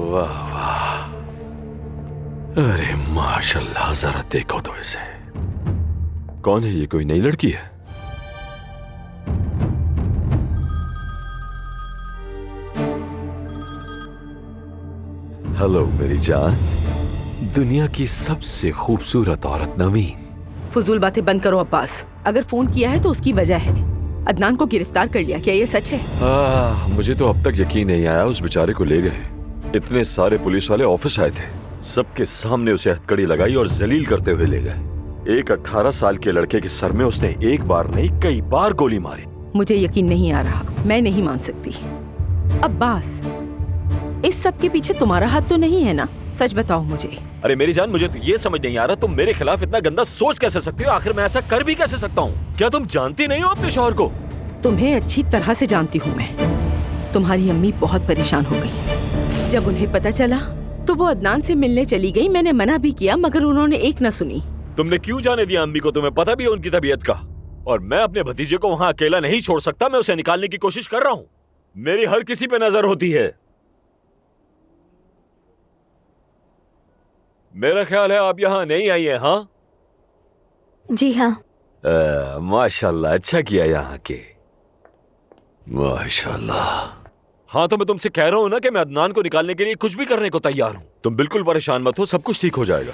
वाह वाह, अरे माशाल्लाह, जरा देखो तो इसे। कौन है ये? कोई नई लड़की है? हेलो मेरी जान, दुनिया की सबसे खूबसूरत औरत नवीन। फजूल बातें बंद करो अब्बास। अगर फोन किया है तो उसकी वजह है। अदनान को गिरफ्तार कर लिया, क्या ये सच है? मुझे तो अब तक यकीन नहीं आया। उस बेचारे को ले गए। इतने सारे पुलिस वाले ऑफिस आए थे, सबके सामने उसे हथकड़ी लगाई और जलील करते हुए ले गए। एक 18 साल के लड़के के सर में उसने एक बार नहीं कई बार गोली मारी। मुझे यकीन नहीं आ रहा, मैं नहीं मान सकती। अब्बास, इस सब के पीछे तुम्हारा हाथ तो नहीं है ना? सच बताओ मुझे। अरे मेरी जान, मुझे तो ये समझ नहीं आ रहा, तुम मेरे खिलाफ इतना गंदा सोच कैसे सकती हो? आखिर मैं ऐसा कर भी कैसे सकता हूँ? क्या तुम जानती नहीं हो अपने शौहर को? तुम्हें अच्छी तरह से जानती हूँ मैं। तुम्हारी अम्मी बहुत परेशान हो गई। जब उन्हें पता चला तो वो अदनान से मिलने चली गई। मैंने मना भी किया मगर उन्होंने एक न सुनी। तुमने क्यों जाने दिया अम्मी को? तुम्हें पता भी है उनकी तबीयत का। और मैं अपने भतीजे को वहां अकेला नहीं छोड़ सकता। मैं उसे निकालने की कोशिश कर रहा हूँ। मेरी हर किसी पे नजर होती है। मेरा ख्याल है आप यहाँ नहीं आई हैं, हाँ? जी हाँ। माशाल्लाह, अच्छा किया यहाँ के। माशाल्लाह। हाँ, तो मैं तुमसे कह रहा हूँ ना कि मैं अदनान को निकालने के लिए कुछ भी करने को तैयार हूँ। तुम बिल्कुल परेशान मत हो, सब कुछ ठीक हो जाएगा।